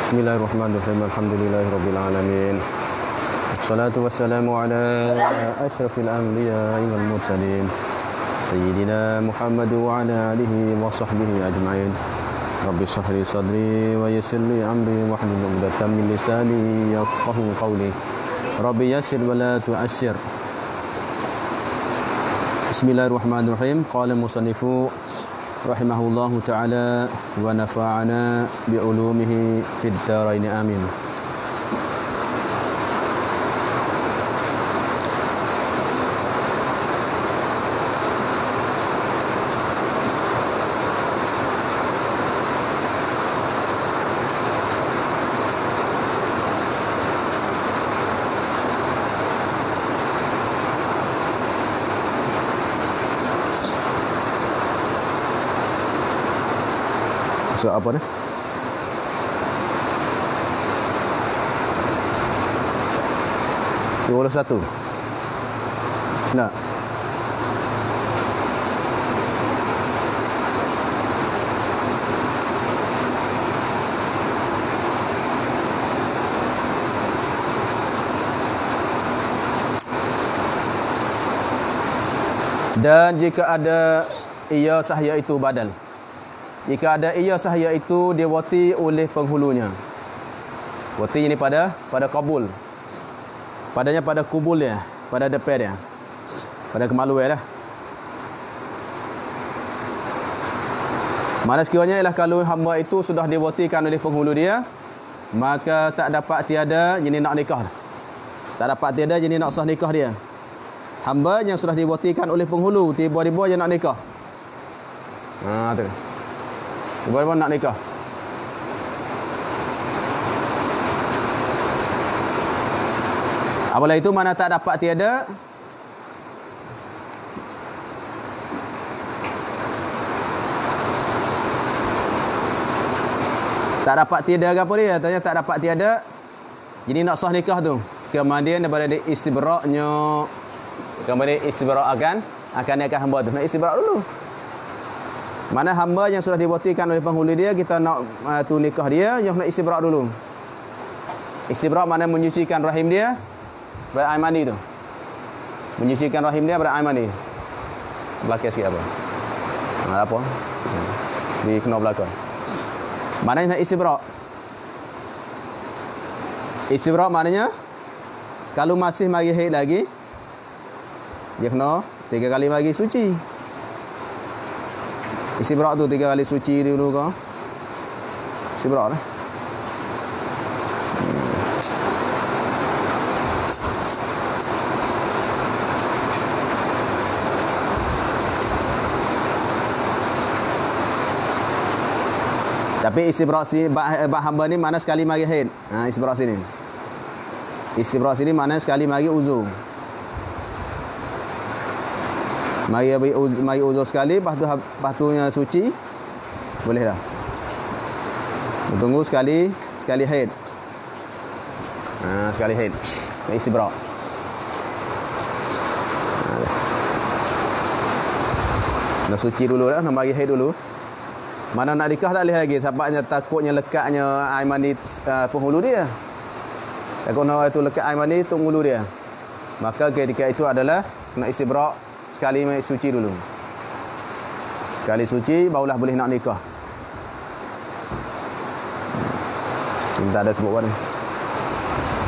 Bismillahirrahmanirrahim. Alhamdulillahirabbil alamin. Wassalatu wassalamu ala asyrafil anbiya'i wal mursalin. Sayyidina Muhammad wa ala alihi wa sahbihi ajma'in. Rabbi shrah li sadri wa yassir li amri wahlul 'uqdatam min lisani yafqahu qawli. Rabbi yassir wa la tu'assir. Bismillahirrahmanirrahim. Qala musannifu rahimahullahu ta'ala wa nafa'ana bi'ulumihi fid dharain amin. Apa ni? satu. Nak. Dan jika ada ia sahaya itu badal. Jika ada ia sahaya itu diwati oleh penghulunya. Wati ini pada kabul. Padanya pada kubul dia, pada depan dia. Pada kemaluan dah. Mana sekiranya ialah kalau hamba itu sudah diwatikan oleh penghulu dia, maka tak dapat tiada jenis nak nikah. Tak dapat tiada jenis nak sah nikah dia. Hamba yang sudah diwatikan oleh penghulu tiba-tiba je nak nikah. Tu. Tiba-tiba nak nikah. Apabila itu mana tak dapat tiada apa dia? Tanya tak dapat tiada. Jadi nak sah nikah tu. Kemudian daripada istibraknya. Kemudian istibrak akan nikah hamba tu. Nak istibrak dulu. Mana hamba yang sudah diwatikan oleh penghulu dia, kita nak tu nikah dia, yang nak istibrak dulu. Istibrak mana menyucikan rahim dia pada air mani tu. Menyucikan rahim dia pada air mani. Belakang sikit apa? Apa? Di kena belakang. Mana nak istibrak? Istibrak maknanya kalau masih mari haid lagi, dia kena 3 kali mari suci. Istibrak tu 3 kali suci dulu ke? Istibrak lah. Tapi istibrak sini hamba ni mana sekali mari haid. Istibrak sini. Istibrak sini mana sekali mari uzur. Mari uzur sekali, lepas tu suci. Boleh dah. Tunggu sekali haid. Sekali haid. Istibrak. Nak suci dulu dah, nak mari haid dulu. Mana nak nikah tak boleh lagi, sebabnya takutnya lekatnya air mani penghulu dia. Takut nak itu lekat air mani penghulu dia. Maka ketika itu adalah nak istibrak. Sekali suci dulu. Sekali suci barulah boleh nak nikah. Kita ada sebut apa ni?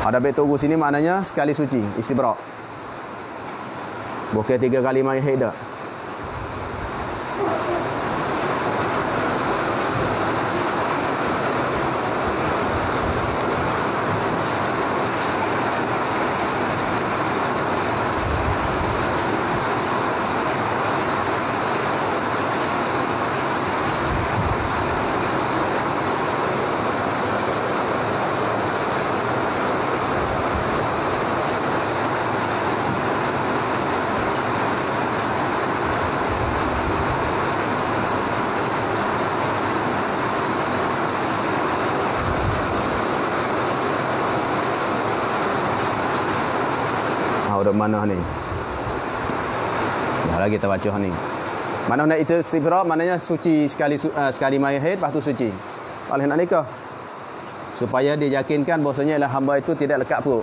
Ada baik tunggu sini maknanya sekali suci, istibrak. Bukan 3 kali mari haid dah. Huruf mana ni? Dah lagi kita baca ni. Mana nak itu istibrak maknanya suci sekali mari haid lepas tu suci. Boleh nak nikah. supaya dia yakinkan bahwasanya ialah hamba itu tidak lekat perut.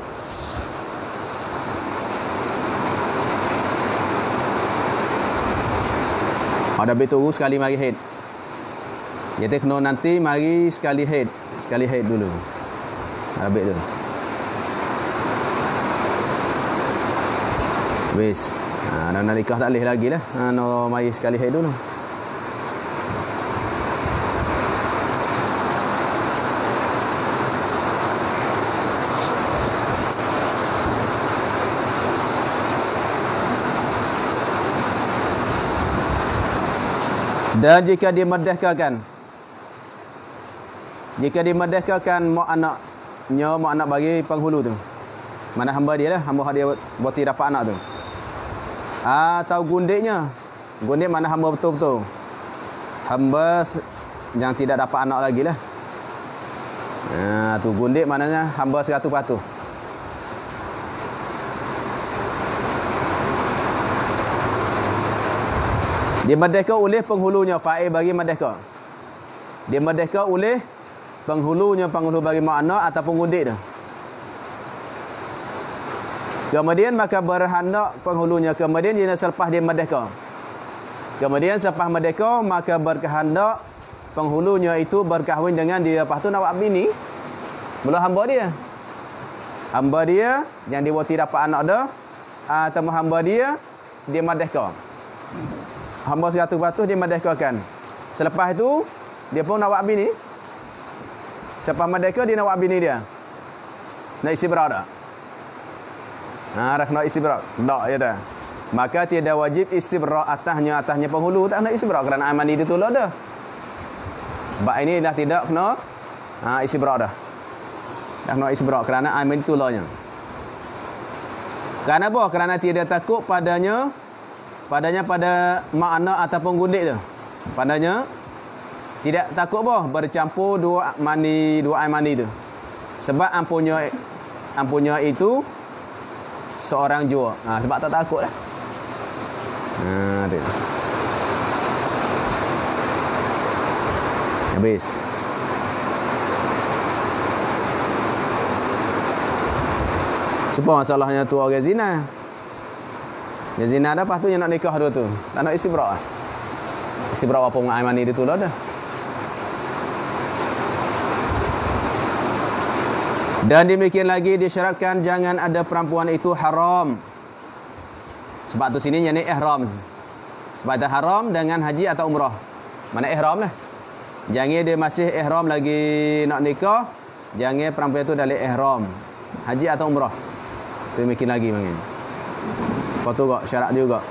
Ada betul sekali mari haid. Jadi kena nanti mari sekali haid dulu. Ada betul. Wis. Nak nikah tak boleh lagi lah. No mari sekali haid dulu. Dan jika dimerdekakan mak anak bagi penghulu tu, mana hamba dia lah, hamba dia berarti dapat anak tu, atau gundik mana hamba betul-betul, hamba yang tidak dapat anak lagi lah. Tu gundik maknanya hamba 100%. Dia merdeka oleh penghulunya, fa'il bagi merdeka. Dia merdeka oleh penghulunya, penghulu bagi mak anak ataupun gundik tu. Kemudian maka berhendak penghulunya, kemudian dia selepas dia merdeka. Kemudian selepas merdeka maka berkehendak penghulunya itu berkahwin dengan dia. Lepas tu nak buat bini. Belum hamba dia. Hamba dia yang dia tidak dapat anak dah, atau hamba dia merdeka. Hamba 100% dia merdekakan. Selepas itu dia pun nak buat bini. Selepas merdeka dia nak buat bini dia. Nak istibrak tak? Nak istibrak. Tak ya tak. Maka tiada wajib istibrak atasnya penghulu, tak nak istibrak kerana air mandi dia tolak dah. Bab ini dah tidak kena istibrak dah. Dah kena istibrak kerana air mandi tolaknya. Kerana apa? Kerana tiada takut padanya pada mak anak ataupun gundik tu. Padanya tidak takut apa bercampur dua air mandi tu. Sebab ampunya itu seorang jua. Sebab tak takut lah. Tu. Habis. Sebab masalahnya tu orang zina. Dia zina dah, lepas tu dia nak nikah dua tu. Tak nak istibrak lah. Istibrak apa dengan air mani dia tu lah dah. Dan demikian lagi disyaratkan jangan ada perempuan itu haram. Sebab tu sini yang ni ihram. Sebab tu haram dengan haji atau umrah. Mana ihram lah. Jangan dia masih ihram lagi nak nikah. Jangan perempuan itu dalam ihram. Haji atau umrah. Tu demikian lagi mungkin. Lepas tu syarat juga.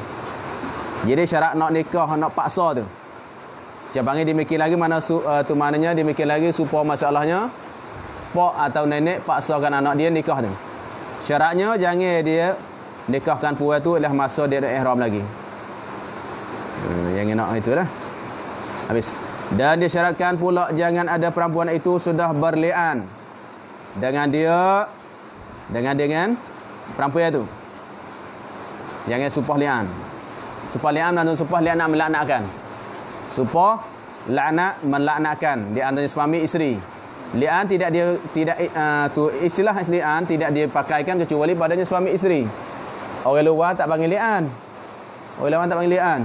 Jadi syarat nak nikah, nak paksa tu. Dia panggil dimikir lagi mana tu maknanya dimikir lagi supaya masalahnya pak atau nenek paksakan anak dia nikah tu. Syaratnya jangan dia nikahkan puan tu ialah masa dia ada ihram lagi. Yang nak itulah. Habis. Dan disyaratkan pula jangan ada perempuan itu sudah berlian dengan perempuan tu. Jangan supah li'an. Supah li'an dan supah li'an nak melaknatkan. Supah laknat melaknatkan di antara suami isteri. Li'an tidak tu istilah li'an tidak dipakaikan kecuali padanya suami isteri. Orang luar tak panggil li'an. Orang luar tak panggil li'an.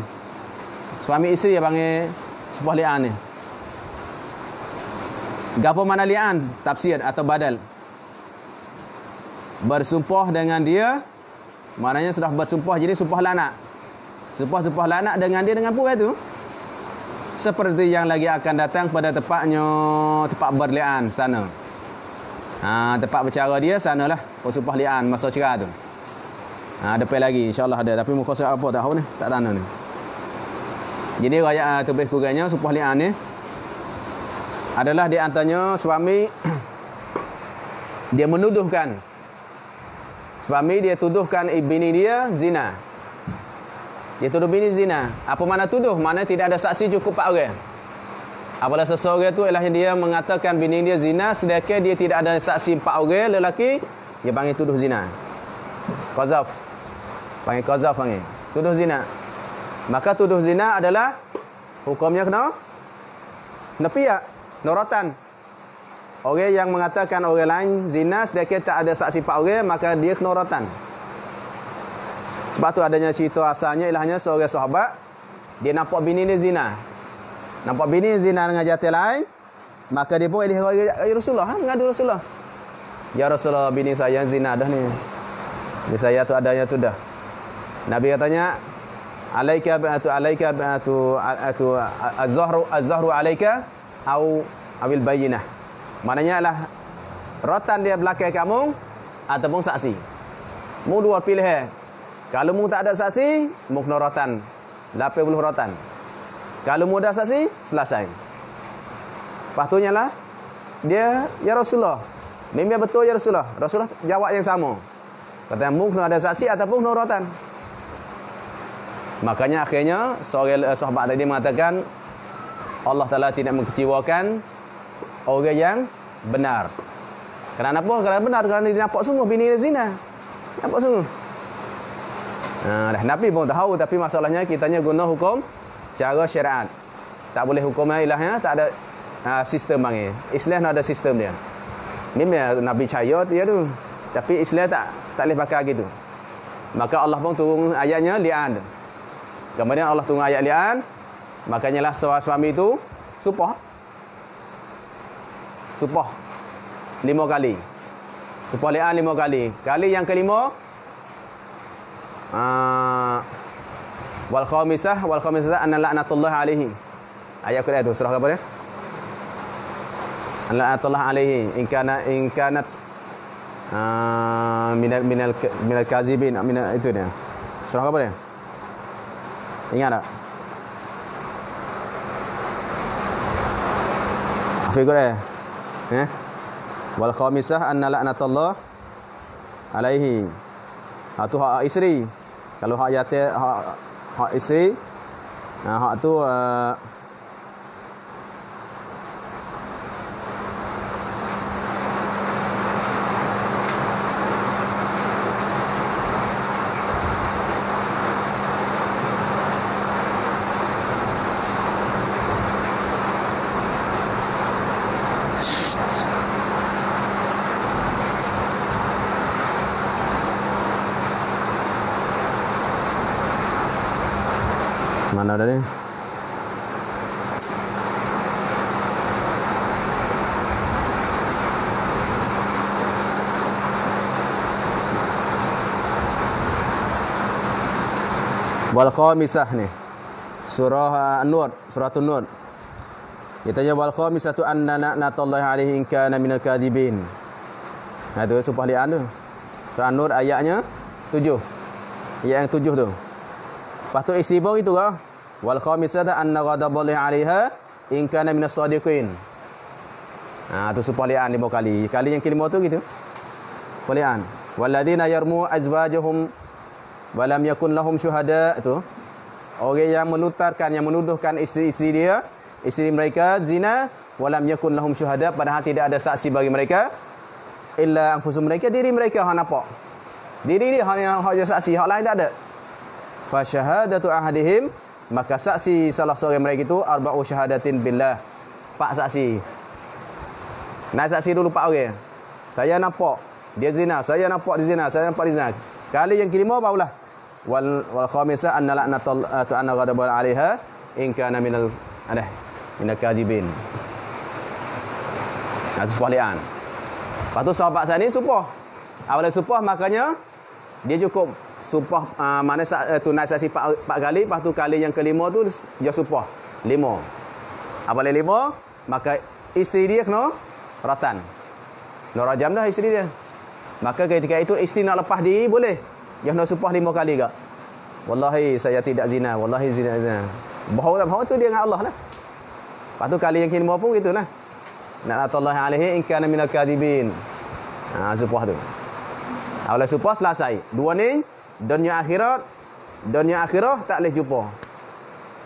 Suami isteri yang panggil supah li'an ni. Gapo mana li'an? Tafsir atau badal. Bersumpah dengan dia, maknanya sudah bersumpah, jadi sumpah laknat. Sumpah laknat dengan dia dengan puan tu. Seperti yang lagi akan datang pada tempat berlian sana. Tempat bercara dia sanalah sumpah lian masa cerah tu. Depan lagi insya-Allah ada, tapi muka surat apa tak tahu ni, tak tanda ni. Jadi rakyat lebih kurangnya sumpah lian ni adalah di antaranya suami dia menuduhkan. Suami dia tuduhkan bini dia zina. Dia tuduh bini zina. Apa mana tuduh? Mana tidak ada saksi cukup 4 orang. Apabila seseorang itu ialah dia mengatakan bini dia zina, sedangkan dia tidak ada saksi 4 orang lelaki, dia panggil tuduh zina. Qazaf. Panggil qazaf panggil. Tuduh zina. Maka tuduh zina adalah hukumnya kena piak, noratan. Orang yang mengatakan orang lain zina sedekah tak ada saksi pak orang, maka dia kena rotan. Sebab tu adanya cerita asalnya ilahnya seorang sahabat dia nampak bini dia zina. Nampak bini zina dengan jantan lain, maka dia pun ya Rasulullah, mengadu Rasulullah. Ya Rasulullah, bini saya zina dah ni. Bini saya tu adanya tu dah. Nabi katanya, alaika az-zahru alaika au awil bayyinah. Maknanya lah rotan dia belakang kamu ataupun saksi. Mu dua pilihan. Kalau mu tak ada saksi, mu kena rotan 80 rotan. Kalau mu dah saksi, selesai. Lepas lah dia, ya Rasulullah, memang betul ya Rasulullah. Rasulullah jawab yang sama. Kata mu kena ada saksi ataupun kena rotan. Makanya akhirnya seorang sahabat tadi mengatakan Allah Ta'ala tidak mengkecewakan orang yang benar. Kerana apa? Kerana benar, kerana dia nampak sungguh bini dia zina. Nampak sungguh. Nabi pun tahu, tapi masalahnya kitanya guna hukum secara syariat. Tak boleh hukumnya ilahnya, tak ada sistem bang. Islam ada sistem dia. Ni Nabi percaya dia tu. Tapi Islam tak boleh pakai gitu. Maka Allah pun turun ayatnya li'an. Kemudian Allah turun ayat li'an. Makanya lah suami itu supah 5 kali. Supah li'an 5 kali. Kali yang kelima wal khamisah anna la'natullah alaihi. Ayat Quran itu surah apa dia? La'natullah alaihi in kanat minal kazibin, itu dia. Surah apa dia? Ingat tak? Figur wal khamisah anna la'natullah alaihi. Itu hak isteri. Kalau hak yatim, hak isteri, hak tu mana ada ni? Wal khamisah ni. Surah An-Nur, surah An-Nur. Ditanya wal khamisatu anna na'natullahi alaihi in kana minal kadhibin. Tu supah li'an tu. Surah An-Nur ayatnya 7. Ayat yang 7 tu. Lepas tu isteri pun itu ke? Wal khamisata anna ghadaballahi 'alaiha in kana minas sadiqin. Tu supah li'an 5 kali. Kali yang kelima tu gitu. Li'an. Walladzina yarmu azwajahum wa lam yakun lahum syuhada, itu. Orang yang menutarkan, yang menuduhkan isteri-isteri dia, isteri mereka zina, wa lam yakun lahum syuhada, padahal tidak ada saksi bagi mereka, illa anfusum mereka, diri mereka hang nampak. Diri dia hang saksi, hak lain tak ada. Fa syahadatu ahadihim, maka saksi salah seorang mereka itu arba'u syahadatin billah. 4 saksi. Nak saksi dulu 4 orang. Saya nampak dia zina, saya nampak dia zina, saya nampak dia zina. Kali yang kelima barulah wal khamisah anna la'natullah anna ghadabal 'alaiha in kana minal kadhibin. Supah li'an. Lepas tu sahabat saya ni supah. Awalnya supah, makanya dia cukup supah mana tu naik saksi 4 kali, lepas tu kali yang kelima tu dia supah 5. Apabila 5, maka isteri dia kena ratan. Kena rajam dah isteri dia. Maka ketika itu isteri nak lepas diri boleh. Dia kena supah 5 kali ke? Wallahi saya tidak zina, wallahi zina. Bahawa tu dia dengan Allah lah. Lepas tu kali yang kelima pun gitulah. Na'natullahi alaihi in kana minal kadhibin. Supah tu. Awal supah selesai. 2 ni dunia akhirat tak boleh jumpa.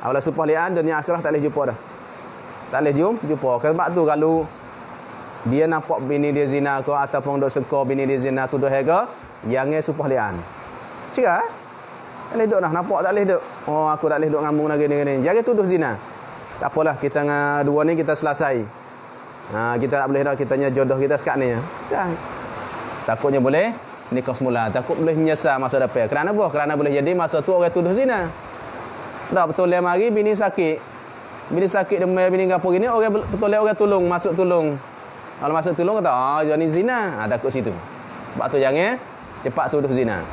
Awal supah li'an dunia akhirat tak boleh jumpa dah. Tak boleh jumpa. Sebab tu kalau dia nampak bini dia zina ke ataupun dok seka bini dia zina tuduh harga, jangan supah li'an. Cerah? Tak boleh duk dah, nampak tak boleh duk. Oh, aku tak boleh duk ngambung lagi ni. Jangan tuduh zina. Tak apalah, kita dengan 2 ni kita selesai. Kita tak boleh dah kitanya jodoh kita sekat ni. Takutnya boleh nikah semula, takut boleh menyesal masa depan. Kerana apa? Kerana boleh jadi masa tu orang tuduh zina. Tak betul dia mari bini sakit. Bini sakit demam, bini gapo gini, orang betul orang tolong, masuk tolong. Kalau masuk tolong kata, dia ni zina. Takut situ. Sebab tu jangan cepat tuduh zina.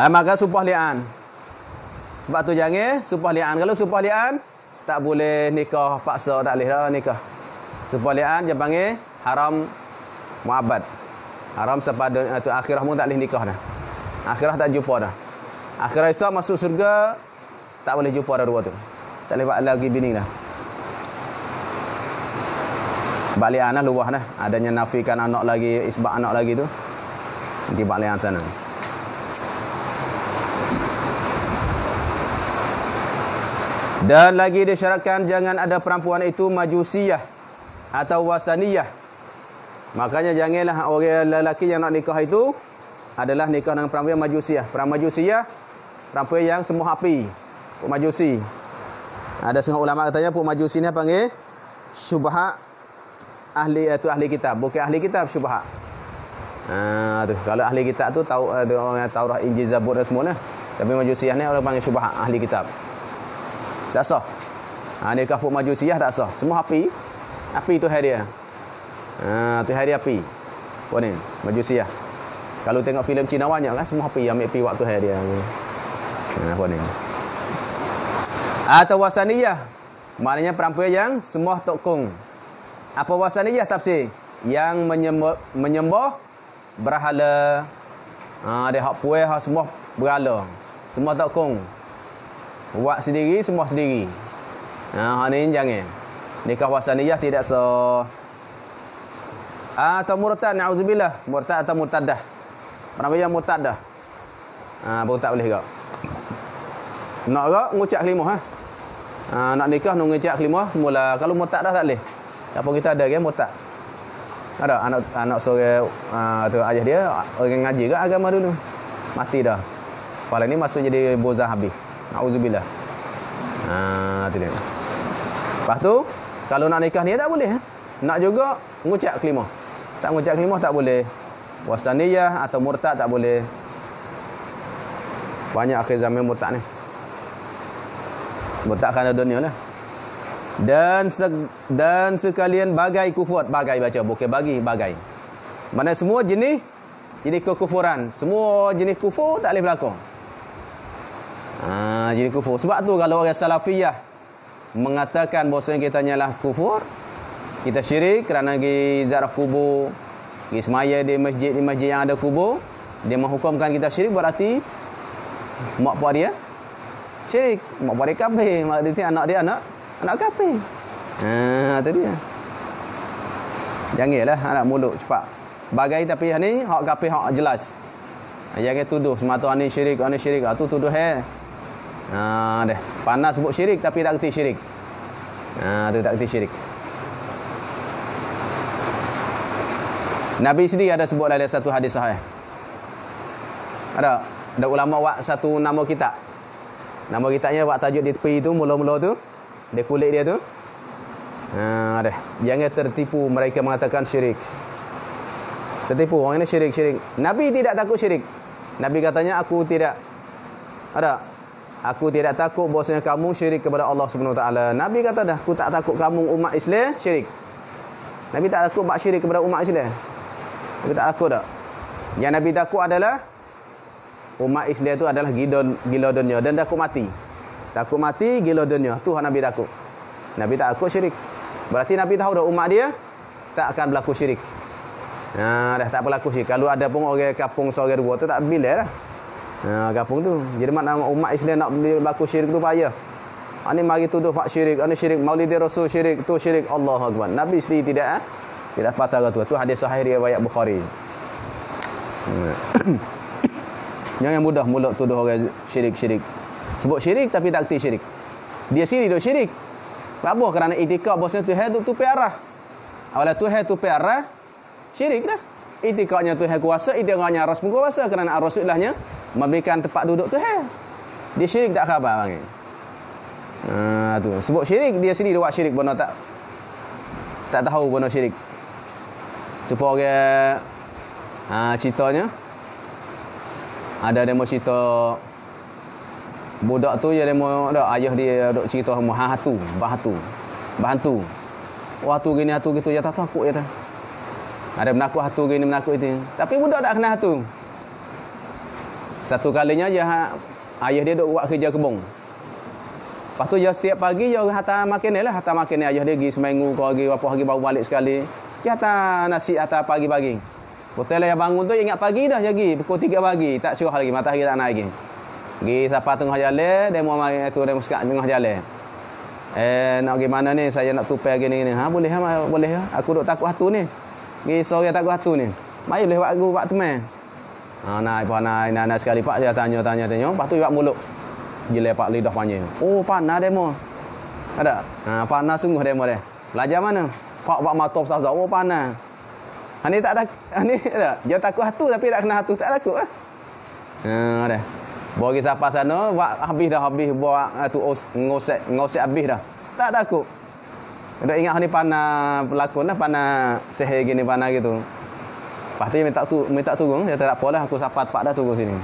Maka sumpah li'an. Sebab tu jangan sumpah li'an. Kalau sumpah li'an, tak boleh nikah paksa, tak boleh dah nikah. Sumpah li'an dia panggil haram mu'abad. Haram sepada tu akhirah pun tak boleh nikah dah. Akhirah tak jumpa dah. Akhirah Isa masuk surga, tak boleh jumpa dah dua tu. Tak boleh buat lagi bini dah. Bak li'an lah luah dah. Adanya nafikan anak lagi, isbat anak lagi tu. Di bak li'an sana. Dan lagi disyaratkan jangan ada perempuan itu majusiyah atau wasaniyah. Makanya janganlah orang lelaki yang nak nikah itu adalah nikah dengan perempuan majusiyah. Perempuan majusiyah, perempuan yang sembah api. Puk majusi. Ada setengah ulama katanya puk majusi ni panggil syubha ahli itu ahli kitab, bukan ahli kitab syubha. Tu kalau ahli kitab tu tahu ada orang Taurat, Injil, Zabur dan semua lah. Tapi majusiyah ni orang panggil syubha ahli kitab. Tak sah. Nikah puk majusiyah tak sah. Semua api. Api tu hari dia. Tu hari api. Apa ni? Majusiyah. Kalau tengok filem Cina banyak kan semua api, ambil api waktu hari dia. Apa ni? Atau wasaniyah. Maknanya perempuan yang sembah tokong. Apa wasaniyah tafsir? Yang menyembah berhala. Dia hak puai, hak sembah berhala. Sembah tokong. Buat sendiri, semua sendiri. Hak ni jangan. Nikah wasaniyah tidak sah. Atau murtad, na'udzubillah. Murtad atau murtadah. Perempuan yang murtadah. Pun tak boleh kau. Nak kau ngucap kelimah. Nak nikah, nak ngucap kelimah semula. Kalau murtadah tak boleh. Apa kita ada kan murtad? Ada anak seorang tu ayah dia orang ngaji ke agama dulu. Mati dah. Kepala ni masuk jadi bozah habis. Na'udzubillah. Tu dia. Lepas tu, kalau nak nikah ni tak boleh. Nak juga ngucap kelimah. Tak ngucap kelimah tak boleh. Wasaniyah atau murtad tak boleh. Banyak akhir zaman murtad ni. Murtad kerana dunia lah. Dan sekalian bagai kufur. Bagai baca, bukan bagi, bagai. Mana semua jenis kekufuran. Semua jenis kufur tak boleh berlaku. Jadi kufur. Sebab tu kalau orang salafiyah mengatakan bahawasanya kita nyalah kufur, kita syirik kerana pergi ziarah kubur, pergi semaya di masjid yang ada kubur, dia menghukumkan kita syirik, berarti mak pak dia syirik, mak pak dia kafir, maksudnya anak dia anak kafir. Tu dia. Janganlah anak mulut cepat. Bagai tapi ni hak kafir hak jelas. Jangan tuduh semata ni syirik, tu tuduh deh. Panas sebut syirik tapi tak kerti syirik. Tu tak kerti syirik. Nabi sendiri ada sebut dalam satu hadis sahih. Ada ulama buat satu nama kitab. Nama kitabnya buat tajuk di tepi tu, mula-mula tu, dia kulit dia tu. Deh. Jangan tertipu mereka mengatakan syirik. Tertipu orang ini syirik. Nabi tidak takut syirik. Nabi katanya aku tidak takut bahwasanya kamu syirik kepada Allah Subhanahu Wa Taala. Nabi kata dah, aku tak takut kamu umat Islam syirik. Nabi tak takut buat syirik kepada umat Islam. Nabi tak takut dak. Yang Nabi takut adalah umat Islam itu adalah gila dunia dan takut mati. Takut mati, gila dunia. Tu yang Nabi takut. Nabi tak takut syirik. Berarti Nabi tahu dah umat dia tak akan berlaku syirik. Dah tak berlaku syirik. Kalau ada pun orang kampung seorang dua tu tak bila dah. Kampung tu. Jadi makna umat Islam nak berlaku syirik tu payah. Ani mari tuduh hak syirik, ani syirik Maulid Rasul syirik, tu syirik. Allahu Akbar. Nabi sendiri tidak patah kata tu. Tu hadis sahih riwayat Bukhari. Jangan mudah mulut tuduh orang syirik. Sebut syirik tapi tak erti syirik. Dia sendiri duk syirik. Apa? Kerana itikad bahawasanya Tuhan tu piarah. Awala Tuhan tu perah syirik dah. Itikadnya Tuhan kuasa, itikadnya Rasul pun kuasa kerana Rasululahnya memberikan tempat duduk Tuhan. Dia syirik tak khabar panggil. Tu sebut syirik, dia sendiri buat syirik benda tak tahu benda syirik. Supaya orang ceritanya ada demo cerita budak tu je demo dak ayah dia dok cerita bahantu. Wah tu gini hatu gitu ya tak takut ya tak. Ada menakut hatu gini menakut itu. Tapi budak tak kenal hatu. Satu kalinya je ayah dia dok buat kerja kebun. Lepas tu dia setiap pagi dia hantar makan ni lah, hantar makan ni ayah dia pergi seminggu ke hari berapa hari baru balik sekali. Dia hantar nasi hantar pagi-pagi. Betul lah yang bangun tu ingat pagi dah dia pergi pukul 3 pagi, tak syurah lagi matahari tak naik lagi. Pergi siapa tengah jalan, demo mari tu demo sekat tengah jalan. Nak pergi mana ni? Saya nak tupai gini ni. Boleh ha, boleh ha. Aku duk takut hatu ni. Pergi sore takut hatu ni. Mari boleh buat aku buat teman. Naik sekali pak dia tanya. Lepas tu buat mulut. Jelek pak lidah panjang. Oh, panas demo. Ada? Panas sungguh demo dia. Belajar mana? Pak buat mata besar-besar. Oh, panas. Ani tak ada. Dia takut hatu tapi tak kena hatu, tak takut ah. Ada. Bagi siapa sana, habis buat tu ngosek habis dah. Tak takut. Dah ingat ni panah pelakon dah, panah sihir gini panah gitu. Lepas tu minta turun, dia tak apalah aku sapa pak dah turun sini.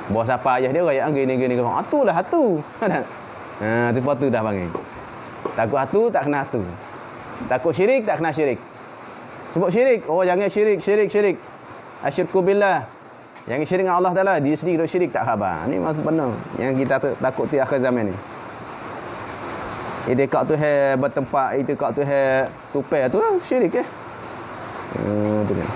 Bawa siapa ayah dia raya gini. Atulah hatu. Tu tu dah panggil. Takut hatu tak kena hatu. Takut syirik tak kena syirik. Sebut syirik. Oh jangan syirik. Asyirku billah. Yang syirik dengan Allah Taala, dia sendiri duk syirik tak khabar. Ni maksud benar yang kita takut di akhir zaman ni. Itikad tu bertempat, itikad tu tupai tu lah syirik tu kan.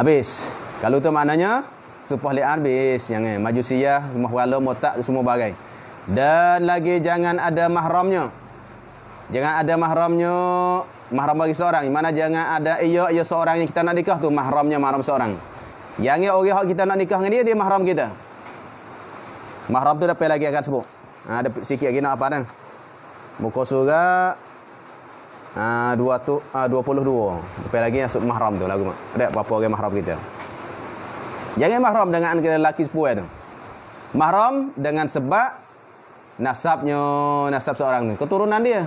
Habis. Kalau tu maknanya supah li'an habis. Jangan majusiyah, semua perala, mutak, semua bagai. Dan lagi jangan ada mahramnya. Jangan ada mahramnya, mahram bagi seorang. Mana jangan ada ia seorang yang kita nak nikah tu mahram seorang. Yang orang yang kita nak nikah dengan dia mahram kita. Mahram tu dapat lagi akan sebut. Ada sikit lagi nak apa kan? Muka surah 22. Dapat lagi masuk mahram tu lagu. Ada apa orang mahram kita. Jangan mahram dengan lelaki sepuai tu. Mahram dengan sebab nasab seorang tu, keturunan dia.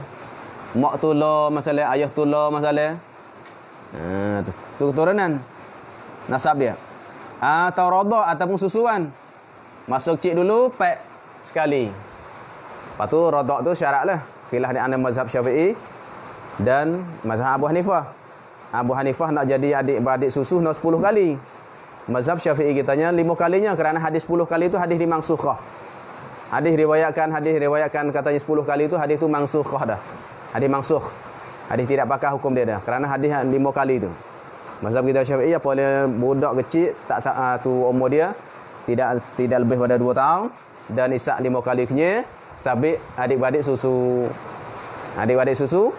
Mak tula masalah, ayah tula masalah. Tu keturunan. Nasab dia. Atau radha ataupun susuan. Masuk kecil dulu, pek sekali. Lepas tu radha tu syaratlah. Khilaf di antara mazhab Syafi'i dan mazhab Abu Hanifah. Abu Hanifah nak jadi adik-beradik susu nak 10 kali. Mazhab Syafi'i kitanya 5 kalinya kerana hadis 10 kali itu hadis dimansukhah. Hadis riwayatkan katanya 10 kali itu hadis tu mansukhah dah. Hadis mansukh. Hadis tidak pakai hukum dia dah. Kerana hadis 5 kali tu. Mazhab kita Syafi'i apabila budak kecil tak tu umur dia tidak lebih pada 2 tahun dan isak 5 kali kenyai, sabit adik-beradik susu. Adik-beradik susu.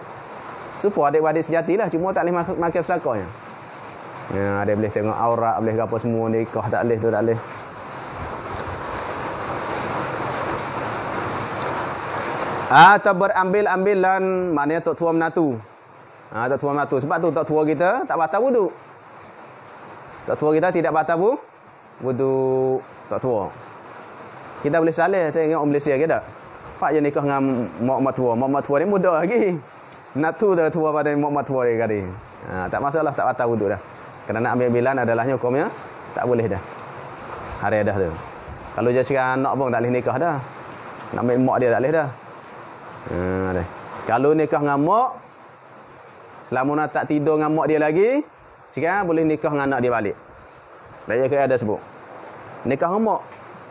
Supaya adik-beradik sejatilah, cuma tak boleh makan pesakanya. Ya, ada boleh tengok aurat, boleh apa semua nikah tak boleh tu tak boleh. Atau berambil-ambilan, maknanya tok tua menatu. Tok tua menatu. Sebab tu tok tua kita tak batal wuduk. Tok tua kita tidak batal wuduk tok tua. Kita boleh salih tengok orang Malaysia ke tak? Pak je nikah dengan mak tua. Mak tua ni muda lagi. Natu dah tua pada mak tua dia kali. Tak masalah, tak batal wuduk dah. Kerana ambil-ambilan adalahnya hukumnya tak boleh dah. Hari dah tu. Kalau je sekarang anak pun tak boleh nikah dah. Nak ambil mak dia tak boleh dah. Kalau nikah dengan mak, selama nak tak tidur dengan mak dia lagi, sekarang boleh nikah dengan anak dia balik. Banyak ke ada sebut. Nikah dengan mak,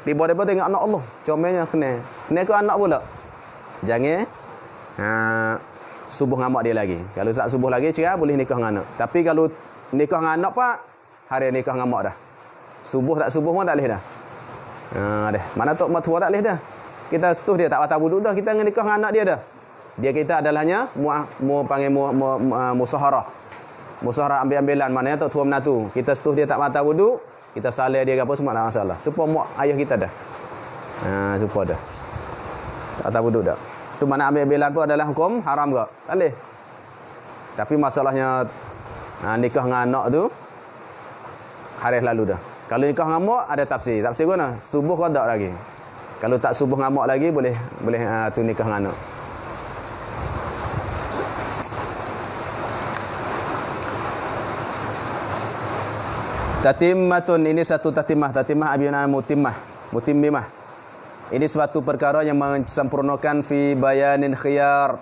tiba-tiba tengok anak Allah, comelnya kena ke anak pula. Jangan subuh dengan mak dia lagi. Kalau tak subuh lagi, sekarang boleh nikah dengan anak. Tapi kalau nikah dengan anak pak, hari nikah dengan mak dah. Subuh tak subuh pun tak boleh dah. Mana tok mak tua tak boleh dah. Kita setuh dia tak batal wuduk dah, kita nikah dengan anak dia dah. Dia kita adalahnya musaharah. Musaharah ambil-ambilan, maknanya tok tua menatu. Kita setuh dia tak batal wuduk, kita salih dia apa semua tak masalah. Supaya mak ayah kita dah. Supaya dah. Tak batal wuduk dah. Tu tu mana ambil belan pun adalah hukum haram ke? Tak boleh. Tapi masalahnya nikah dengan anak tu haris lalu dah. Kalau nikah dengan mak ada tafsir. Tafsir guna subuh ke tak lagi. Kalau tak subuh dengan mak lagi boleh tu nikah dengan anak. Tatimmatun, ini satu tatimah abiyana mutimmah. Ini suatu perkara yang mensempurnakan fi bayanin khiyar.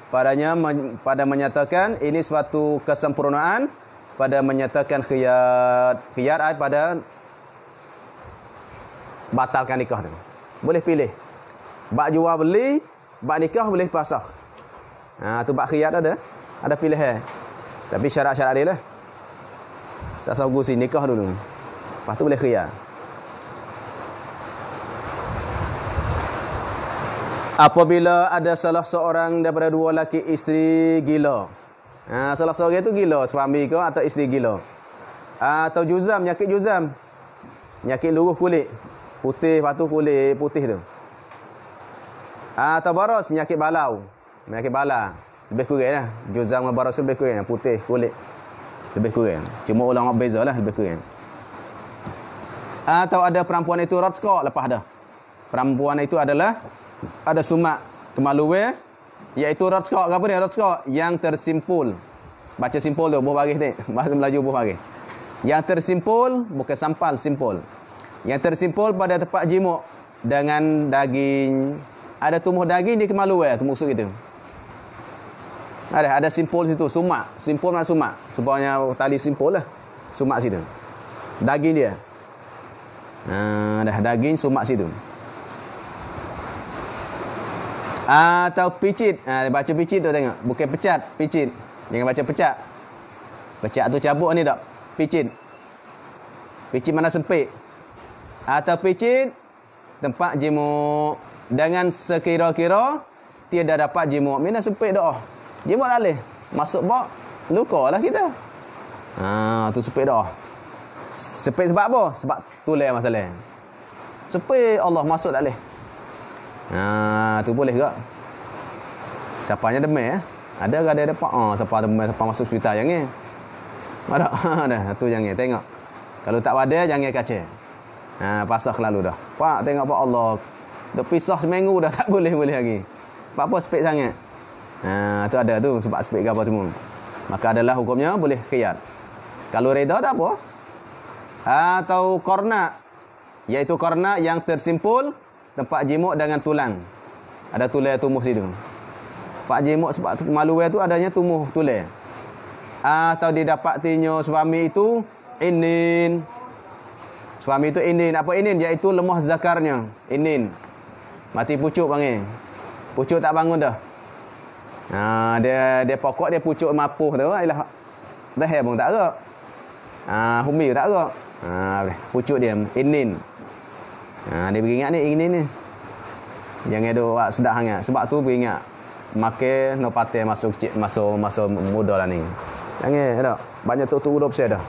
Pada menyatakan ini suatu kesempurnaan pada menyatakan khiyar pada batalkan nikah tu. Boleh pilih. Bak jual beli, bak nikah boleh pasakh. Tu bak khiyar ada pilihan. Tapi syarat-syarat dia lah. Tak sanggup si nikah dulu. Lepas tu boleh khiyar. Apabila ada salah seorang daripada dua lelaki isteri gila. Salah seorang itu gila, suami ke atau isteri gila. Atau juzam, penyakit juzam. Penyakit luruh kulit. Putih, lepas tu kulit putih tu. Atau baras, penyakit balau. Penyakit bala. Lebih kurang lah. Juzam dengan baras lebih kurang. Putih kulit. Lebih kurang. Cuma ulama beza lah lebih kurang. Atau ada perempuan itu ratska lepas dah. Perempuan itu adalah ada sumak kemaluan, iaitu ratska. Apa dia ratska? Yang tersimpul. Baca simpul tu, buah baris ni. Bahasa Melayu buah baris. Yang tersimpul, bukan sampal, simpul. Yang tersimpul pada tempat jimuk dengan daging. Ada tumbuh daging di kemaluan, tu maksud gitu. Ada simpul situ, sumak. Simpul mana sumak? Supaya tali simpul lah. Sumak situ. Daging dia. Dah daging sumak situ. Atau picit. Baca picit tu tengok. Bukan pecat, picit. Jangan baca pecat. Pecat tu cabuk ni tak? Picit. Picit mana sempit. Atau picit tempat jimuk. Dengan sekira-kira tiada dapat jimuk. Mana sempit dah. Jimuk tak boleh. Masuk bak, luka lah kita. Tu sepit dah. Sepit sebab apa? Sebab tulis masalah. Sepit Allah masuk tak boleh. Tu boleh ke? Siapanya demam Ada ke ada dapat? Siapa demam, siapa masuk hospital jangan. Ada. Dah, tu jangan tengok. Kalau tak ada jangan kaca. Pasah lalu dah. Pak tengok Pak Allah. Dah pisah seminggu dah tak boleh lagi. Apa sepit sangat? Tu ada tu sebab spek apa semua. Maka adalah hukumnya boleh khiyar. Kalau reda tak apa. Atau korna, iaitu korna yang tersimpul tempat jimuk dengan tulang. Ada tulang tumbuh situ. Tempat jimuk sebab maluwe tu adanya tumbuh tulang. Atau didapatinya suami itu inin. Suami itu inin. Apa inin? Iaitu lemah zakarnya. Inin. Mati pucuk panggil. Pucuk tak bangun dah. Dia pokok dia pucuk mapuh tu ialah dah pun tak ada. Humi tak ada. Pucuk dia inin. Dia beringat ni inin ni. Jangan ada buat sedap sangat. Sebab tu beringat makan no patai masuk masa muda lah ni. Jangan ada. Banyak tu udah besar dah.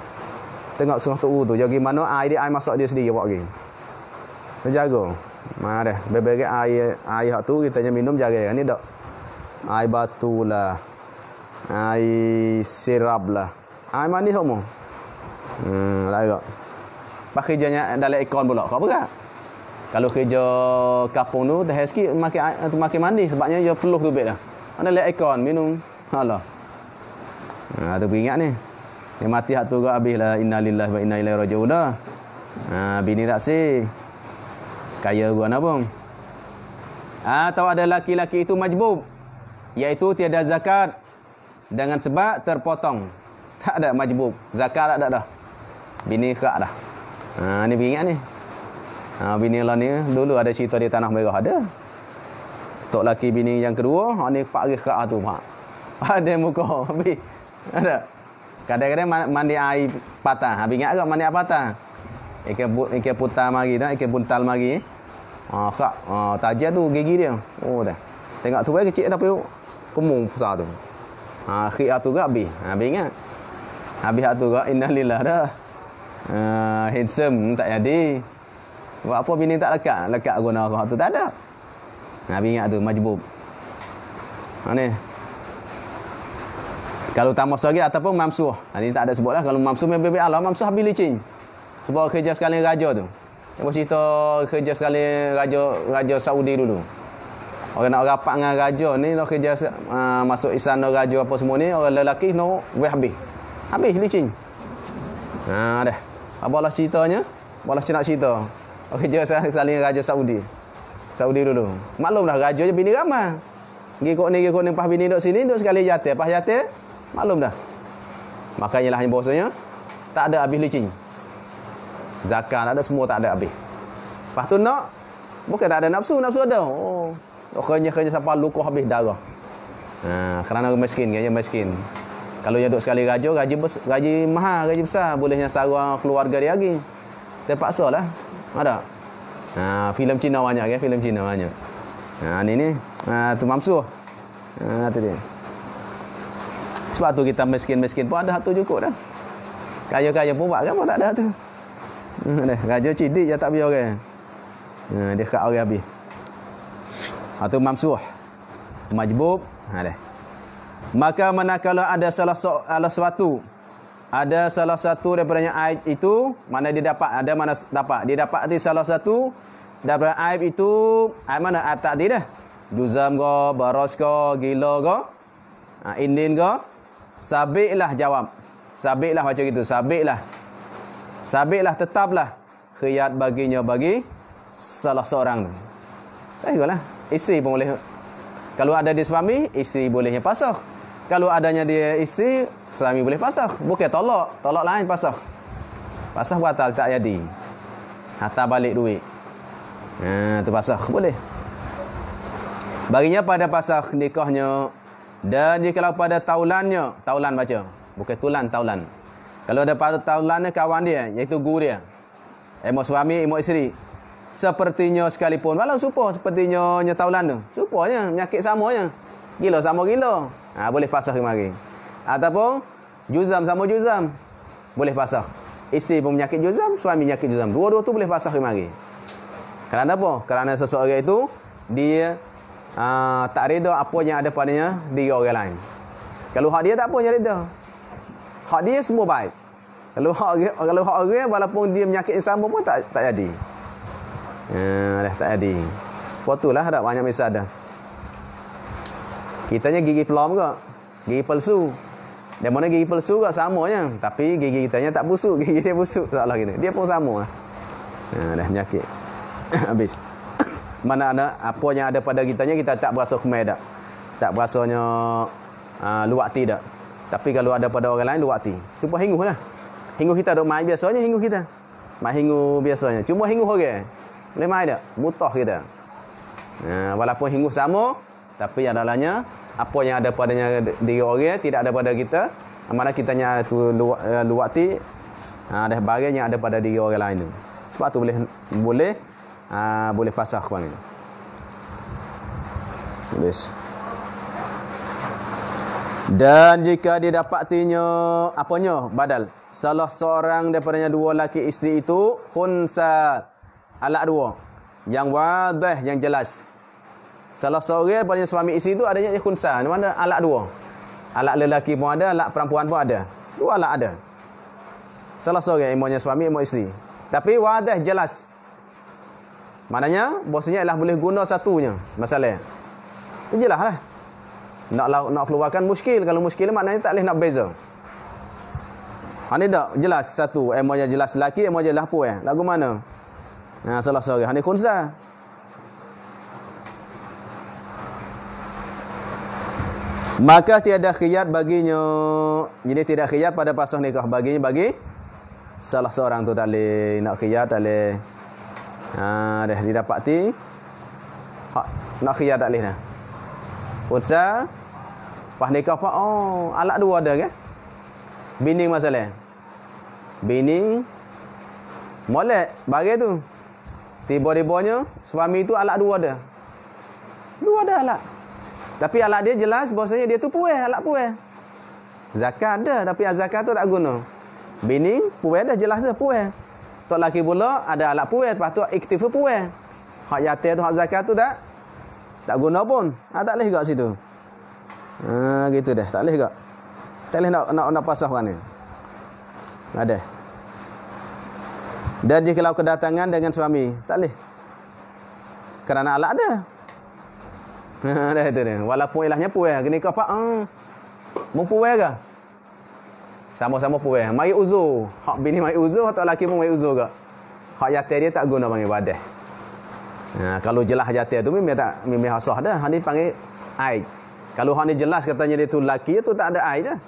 Tengok setengah tu tu jaga mana air masuk dia sendiri buat lagi. Jaga. Dah beberapa air tu kita minum jaga ni dak. Air batu lah. Air sirap lah. Air manis semua. Tak ada. Pak kerjanya dalam ikon pula. Kau apa? Kalau kerja kapung tu dah sikit makin mandi sebabnya dia peluh tu bet dah. Ada dalam ikon minum. Alah. Tu beringat ni. Dia mati hak tu ke habislah innalillahi wa inna ilaihi raji'un dah. Bini tak si. Kaya gua nak bang. Atau ada laki-laki itu majbub, iaitu tiada zakat dengan sebab terpotong. Tak ada majbub. Zakat tak ada dah. Bini khak dah. Ni beringat ni. Bini lah ni dulu ada cerita di Tanah Merah ada. Tok laki bini yang kedua, ni pak hari khak tu pak. Ada muka habis. Ada. Kadang-kadang mandi air patah. Habis ingat ke mandi air patah? Ikan putar mari dah, ikan buntal mari. Khak. Tajam tu gigi dia. Dah. Tengok tu kecil tapi kemung besar tu. Khik tu ke habis. Habis ingat. Habis tu ke innalillah dah. Handsome tak jadi. Buat apa bini tak lekat? Lekat guna kau tu tak ada. Nabi ingat tu majbub. Ni. Kalau tamas lagi ataupun mamsuh. Ini tak ada sebutlah. Kalau mamsuh memang Allah mamsuh habis licin. Sebab kerja sekali raja tu. Yang cerita kerja sekali raja Saudi dulu. Orang nak rapat dengan raja ni nak kerja masuk istana raja apa semua ni, orang lelaki nak habis. Habis licin. Dah. Apalah ceritanya? Apalah nak cerita. Kerja sekali raja Saudi. Saudi dulu. Maklum dah raja je bini ramai. Gikok ni pas bini duduk sini duduk sekali jatuh. Pas jatuh maklum dah. Makanya lah bahasanya tak ada habis licin. Zakat ada semua tak ada habis. Lepas tu nak bukan tak ada nafsu ada. Oh, kerja sampai luka habis darah. Kerana miskin, gaji miskin. Kalau dia duduk sekali gaji mahal, gaji besar, bolehnya sarang keluarga dia lagi. Terpaksa lah. Ada. Filem Cina banyak kan, filem Cina banyak. Ni tu mamsuh. Tu dia. Sebab tu kita miskin-miskin pun ada tu cukup dah. Kaya-kaya pun buat kan pun tak ada tu. Raja cidik je tak biar orang. Dia kat orang habis. Tu mamsuh. Majbub. Dah. Maka manakala ada salah sesuatu, ada salah satu daripadanya aib itu, mana dia dapat, ada mana dapat. Dia dapat salah satu daripada aib itu, aib mana? Aib tak dah. Juzam ke, baros ke, gila ke, indin ke, sabiklah jawab. Sabiklah macam gitu, sabiklah. Sabiklah, tetaplah khiyat baginya bagi salah seorang. Tak lah. Isteri pun boleh. Kalau ada di suami, isteri bolehnya pasakh. Kalau adanya dia isteri, suami boleh pasakh. Bukan tolak. Tolak lain pasakh. Pasakh batal tak jadi. Hantar balik duit. Tu pasakh boleh. Baginya pada pasakh nikahnya. Dan jikalau pada taulannya, taulan baca. Bukan tulan, taulan. Kalau ada pada taulannya kawan dia, iaitu guru dia. Emo suami, emo isteri. Sepertinya sekalipun, walau supo sepertinya taulan tu. Supanya penyakit samanya. Gila sama gila. Boleh pasakh kemari. Ataupun juzam sama juzam. Boleh pasakh. Isteri pun penyakit juzam, suami penyakit juzam. Dua-dua tu boleh pasakh kemari. Kerana apa? Kerana seseorang itu dia tak reda apa yang ada padanya diri orang lain. Kalau hak dia tak apa yang reda. Hak dia semua baik. Kalau hak orang walaupun dia penyakit yang sama pun tak jadi. Dah tak jadi. Sebab itulah ada banyak misal dah. Kitanya gigi pelom ke? Gigi palsu. Dan mana gigi palsu ke samanya, tapi gigi kitanya tak busuk, gigi dia busuk seolah gitu. Dia pun sama. Dah penyakit. Habis. Mana ada apa yang ada pada kitanya kita tak berasa kemai dak. Tak berasanya luwakti dak. Tapi kalau ada pada orang lain luwakti. Tu pun hinguh lah. Hinguh kita duk mai biasanya hinguh kita. Mai hinguh biasanya. Cuma hinguh orang. Boleh mai dak? Mutah kita. Walaupun hinguh sama, tapi adalahnya apa yang ada padanya diri orang tidak ada pada kita. Mana kitanya tu luwakti ada bahagian yang ada pada diri orang lain tu. Sebab tu boleh pasakh panggil. Habis. Dan jika dia dapatinya apanya badal, salah seorang daripadanya dua laki isteri itu khunsa, alak dua yang wadih, yang jelas. Salah seorang daripada suami isteri itu adanya khunsa, mana alak dua. Alak lelaki pun ada, alak perempuan pun ada. Dua alak ada. Salah seorang emonya suami, emo isteri. Tapi wadih, jelas. Maknanya bosnya ialah boleh guna satunya. Masalah. Itu jelas lah. Nak keluarkan muskil. Kalau muskil maknanya tak boleh nak beza. Ini tak jelas satu. Emonya jelas lelaki, emonya jelas perempuan. Lagu mana? Salah seorang. Ini khunsa. Maka tiada khiyat baginya. Jadi tidak khiyat pada pasang nikah baginya bagi salah seorang tu tak boleh nak khiyat, tak boleh. Dah didapati. Nak khiyat tak boleh dah. Khunsa pas nikah apa? Oh, alak dua ada ke? Bini masalah. Bini molek bagi tu. Tiba-tibanya suami tu alak dua ada. Dua ada alak. Tapi alak dia jelas bahasanya dia tu puas, alak puas. Zakat ada tapi zakat tu tak guna. Bini puas dah jelas dah puas. Tok laki pula ada alak puas, lepas tu iktifu puas. Hak yatim tu hak zakat tu tak Tak guna pun. Tak boleh juga situ. Gitu dah. Tak boleh juga. Tak boleh nak pasahkan ni. Ada. Dan jika kalau kedatangan dengan suami, tak boleh. Kerana alat ada. Dah itu dia. Walaupun ilahnya puai, kini kau pak mau puai ke? Sama-sama puai. Mai uzur. Hak bini mai uzur, hak lelaki pun mai uzur ke? Hak yatir dia tak guna panggil badah. Kalau jelas yatir tu memang sah dah. Hak ni panggil aid. Kalau hak ni jelas katanya dia tu lelaki, tu tak ada aid dah.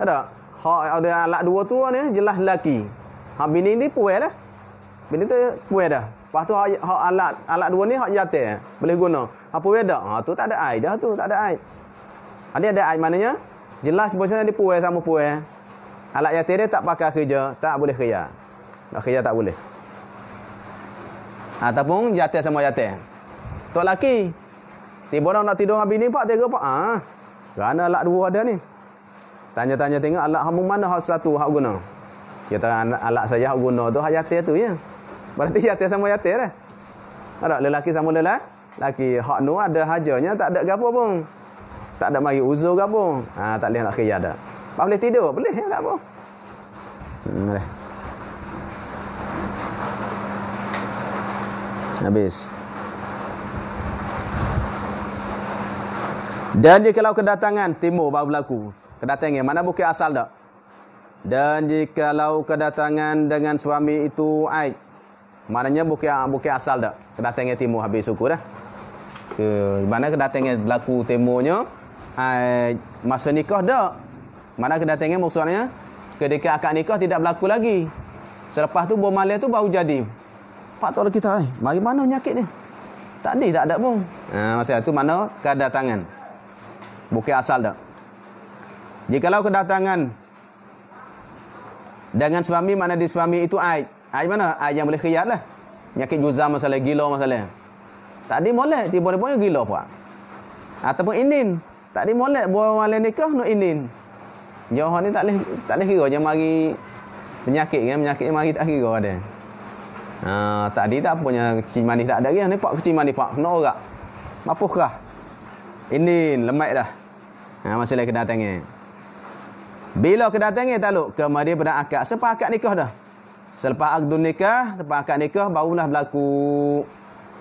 Ada. Hak ada alat dua tu ni jelas lelaki. Hak bini ni puai dah. Bini tu puai dah. Lepas tu hak alat dua ni hak yatir. Boleh guna. Hak puai dah. Tu tak ada aid dah tu, tak ada aid. Ada aid maknanya jelas bosnya dia puai sama puai. Alat yatir dia tak pakai kerja, tak boleh khiyar. Nak khiyar tak boleh. Ataupun yatir sama yatir. Tok laki tiba nak tidur dengan bini pak tega pak. Kerana alat dua ada ni. Tanya-tanya tengok alat hang mana hak satu hak guna. Kata alat saya hak guna tu hak yatir tu ya. Berarti yatir sama yatir dah. Ada lelaki sama lelaki. Hak nu ada hajanya tak ada gapo pun. Tak ada mari uzur gapo. Tak boleh nak khiyar dah. Pak boleh tidur, boleh tak apa. Dah. Habis. Dan jikalau kedatangan timur baru berlaku. Kedatangan mana bukit asal tak? Dan jikalau kedatangan dengan suami itu aib, maknanya bukit asal tak? Kedatangan timur habis suku dah. Mana kedatangan berlaku timurnya masa nikah tak? Mana kedatangan maksudnya ketika akad nikah tidak berlaku lagi. Selepas tu bermalam tu baru jadi. Pak tolong kita mari mana penyakit ni? Tak ada pun. Masa tu mana kedatangan? Bukit asal tak? Jikalau kedatangan dengan suami, mana di suami itu aib. Aib mana? Aib yang boleh khiyar lah. Penyakit juzam masalah, gila masalah. Tak ada molek, tiba-tiba gila pak. Ataupun inin. Tak ada molek, bawa malam nikah, nak inin. Jauh ni tak boleh kira. Jangan mari penyakit kan. Penyakit yang mari tak kira ada. Tadi tak punya kecil manis tak ada. Ni pak kecil manis pak. Kena orang. Mapuhkah? Inin, lemak dah. Masalah kedatangan. Bila kedatangan taluk kemudian pada akad, selepas akad nikah dah. Selepas akdun nikah, selepas akad nikah barulah berlaku.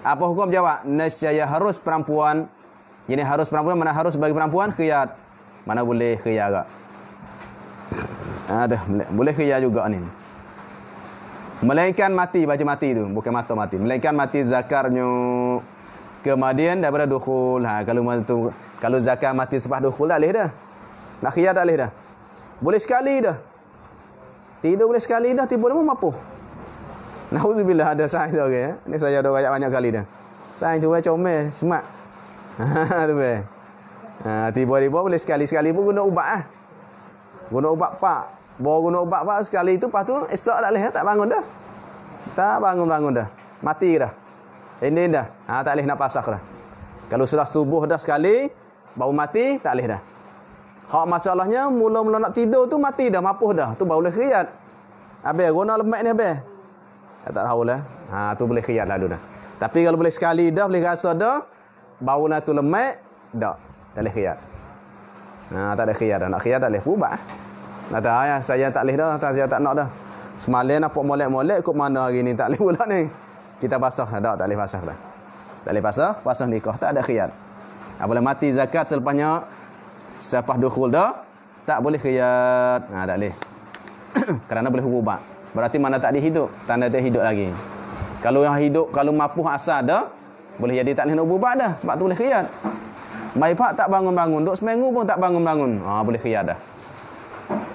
Apa hukum jawab? Nescaya harus perempuan. Ini harus perempuan, mana harus bagi perempuan khiyar. Mana boleh khiyar tak? Boleh khiyar juga ni. Melainkan mati, baca mati tu, bukan mata mati. Melainkan mati zakarnya kemudian daripada dukhul. Kalau zakar mati selepas dukhul tak boleh dah. Nak khiyar tak boleh dah. Boleh sekali dah. Tidur boleh sekali dah, tiba-tiba mampu. Nauzubillah, ada sains tu okey. Ni saya dah banyak kali dah. Sains tu comel, smart. Tu be. Tiba-tiba boleh sekali-sekali pun guna ubat Guna ubat pak. Bawa guna ubat pak sekali tu, lepas tu esok tak boleh, tak bangun dah. Tak bangun dah. Mati dah. Ini dah. Tak boleh nak pasakh dah. Kalau sudah tubuh dah sekali, baru mati, tak boleh dah. Hak masalahnya mula-mula nak tidur tu mati dah, mapuh dah. Tu baru boleh khiyat. Habis guna lemak ni habis. Tak tahulah. Tu boleh khiyat lalu dah. Tapi kalau boleh sekali dah, boleh rasa dah, baru nak tu lemak, dah. Tak boleh khiyat. Tak ada khiyat dah. Nak khiyat tak boleh ubah. Kata saya tak boleh dah, saya tak nak dah. Semalam nampak molek-molek kok mana hari ni tak boleh pula ni. Kita basah dah, tak boleh basah dah. Tak boleh pasah nikah, tak ada khiyat. Apabila mati zakat selepasnya selepas dukhul dah tak boleh khiyat. Tak boleh. Kerana boleh ubah. Berarti mana tak dihidup, tanda tak hidup lagi. Kalau yang hidup, kalau mapuh asal dah, boleh jadi tak boleh nak ubah dah, sebab tu boleh khiyat. Mai pak tak bangun-bangun, duk seminggu pun tak bangun-bangun. Boleh khiyat dah.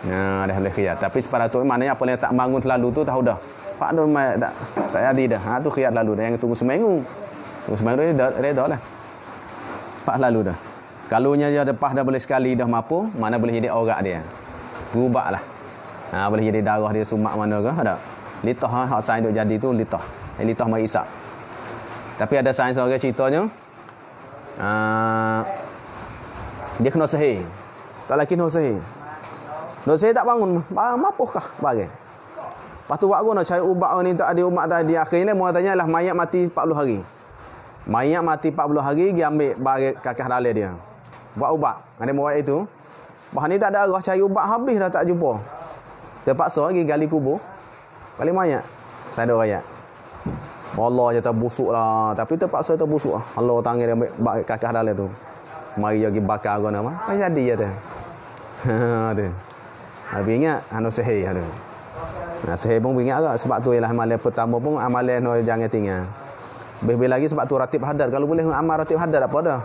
Dah boleh khiyat. Tapi sepatutnya maknanya apa yang tak bangun selalu tu tahu dah. Pak tu tak jadi dah. Tu khiyat lalu dah, yang tunggu seminggu. Tunggu seminggu reda lah. Pak lalu dah. Kalau nya dia lepas dah boleh sekali dah mampu, mana boleh jadi orak dia. Berubahlah. Boleh jadi darah dia sumak mana ke, ada. Litah hak sains duk jadi tu litah. Litah mai isap. Tapi ada sains orang ceritanya dia kena sihir. Tak laki kena sihir. Kena sihir tak bangun, mapuhkah bagi. Lepas tu buat guna cari ubat ni tak ada umat tadi akhirnya mau tanya lah mayat mati 40 hari. Mayat mati 40 hari dia ambil bagi kakak dalil dia. Buat ubat. Ada buat itu. Bahan ni tak ada arah cari ubat habis dah tak jumpa. Terpaksa lagi gali kubur. Gali mayat. Saya ada ayat. Allah je terbusuk lah. Tapi terpaksa terbusuk lah. Allah tangan dia ambil kakak dalil tu. Mari lagi bakar guna apa? Kan jadi je tu. Tu. Habis ingat anu sihir tu. Nah, sihir pun ingat agak sebab tu ialah amalan pertama pun amalan no jangan tinggal. Lebih lagi sebab tu ratib hadad. Kalau boleh amal ratib hadad apa dah?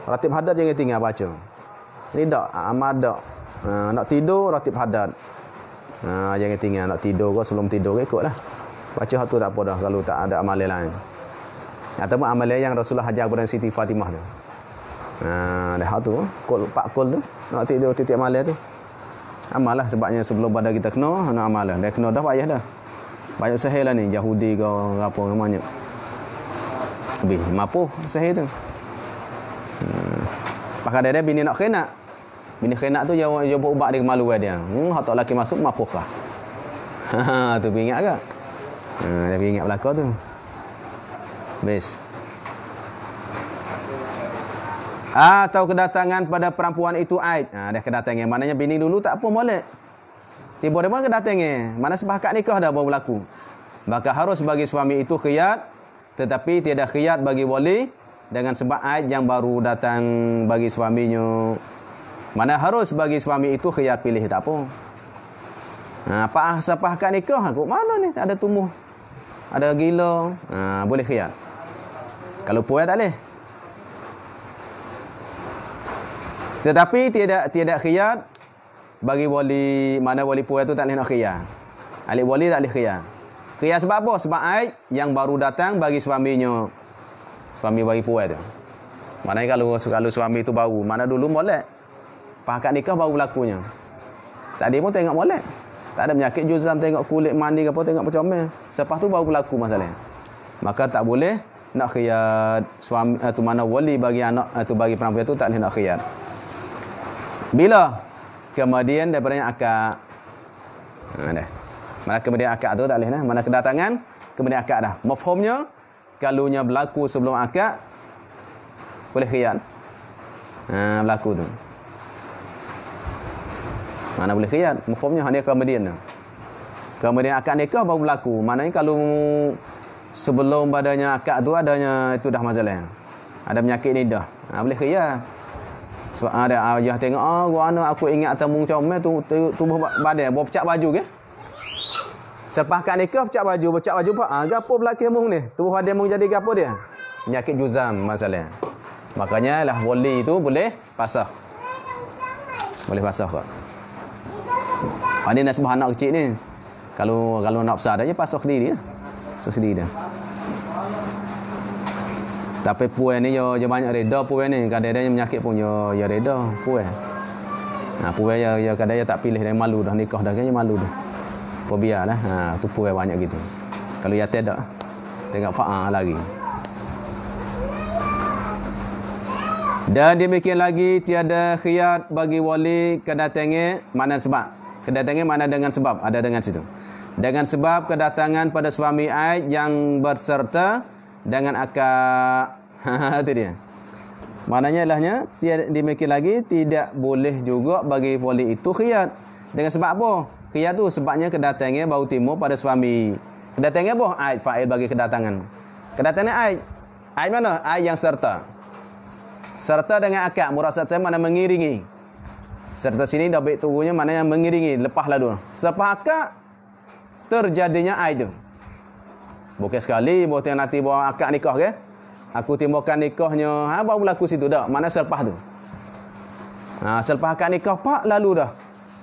Ratib hadad jangan tinggal baca. Ni dak amal dak. Nak tidur ratib hadad. Jangan tinggal nak tidur ke sebelum tidur ke ikutlah. Baca hak tu tak apa dah kalau tak ada amalan lain. Ataupun amalan yang Rasulullah ajar kepada Siti Fatimah tu. Dah hak tu, pak kul tu, nak tidur titik amalan tu. Amal lah sebabnya sebelum pada kita kena, nak amal lah. Dah kena dah payah dah. Banyak sihir lah ni, Yahudi ke apa namanya. Lebih mampu sihir tu. Pakai dia bini nak khianat. Bini khianat tu dia buat ubat dia malu dia. Hak tak laki masuk mampu kah. Tu ingat ke? Dia ingat belaka tu. Bes. Atau kedatangan pada perempuan itu aib. Dah kedatangan. Maknanya bini dulu tak apa molek. Tiba-tiba kedatangan. Mana sepakat nikah dah baru berlaku. Maka harus bagi suami itu khiyat. Tetapi tidak khiyat bagi wali. Dengan sebab aib yang baru datang bagi suaminya. Mana harus bagi suami itu khiyat pilih tak apa. Sepakat nikah. Kok mana ni? Ada tumbuh. Ada gila. Boleh khiyat. Kalau puas tak boleh. Tetapi tidak khiyat bagi wali, mana wali puai tu tak boleh nak khiyat. Ahli wali tak boleh khiyat. Khiyat sebab apa? Sebab aib yang baru datang bagi suaminya. Suami bagi puai tu. Maknanya kalau suami tu baru, mana dulu molek. Akad nikah baru berlakunya. Tadi pun tengok molek. Tak ada penyakit juzam, tengok kulit mandi ke apa, tengok macam mana. Lepas tu baru berlaku masalah. Maka tak boleh nak khiyat suami tu, mana wali bagi anak tu, bagi perempuan tu tak boleh nak khiyat. Bila kemudian daripadanya akad. Dah. Mana kemudian akad tu tak boleh dah. Mana kedatangan kemudian akad dah. Mafhumnya kalunya berlaku sebelum akad boleh khiyat. Berlaku tu. Mana boleh khiyat? Mafhumnya hanya kemudian tu. Kemudian akad nikah baru berlaku. Maknanya kalau sebelum badannya akad tu adanya itu dah masalah. Ada penyakit ni dah. Boleh khiyat. So, ada ayah tengok, gua anak aku ingat temung comel tu tubuh badan, bawa pecak baju ke? Sepakat nikah pecak baju apa? Gapo belaki mung ni? Tubuh badan mung jadi gapo dia? Penyakit juzam masalah. Makanya lah wali itu boleh pasah. Boleh pasah kok. Ini nasbah anak kecil ni. Kalau nak besar dah je pasah sendiri dah. Pasah sendiri dah. Tapi puan ni dia banyak reda puan ni. Kadang-kadang menyakit pun dia reda puan. Puan dia kadang dia tak pilih, dia malu dah nikah dah kan, dia malu dah. Apa biarlah. Tu puan banyak gitu. Kalau dia tidak tengok lagi. Dan demikian lagi tiada khiyat bagi wali kedatangan mana sebab. Kedatangan mana dengan sebab, ada dengan situ. Dengan sebab kedatangan pada suami aid yang berserta dengan akad. Itu dia. Maknanya ilahnya demikian lagi tidak boleh juga bagi wali itu khiyat. Dengan sebab apa? Khiyat tu sebabnya kedatangan bau timur pada suami. Kedatangan apa? Aid fa'il bagi kedatangan. Kedatangan aid. Aid mana? Aid yang serta. Serta dengan akad. Murad serta mana mengiringi. Serta sini dah baik turunnya mana yang mengiringi. Lepas lalu. Sepakat terjadinya aid tu. Bukan sekali bukan nanti bawa akad nikah ke? Aku timbulkan nikahnya, baru berlaku situ dah. Mana selepas tu? Selepas akad nikah pak lalu dah.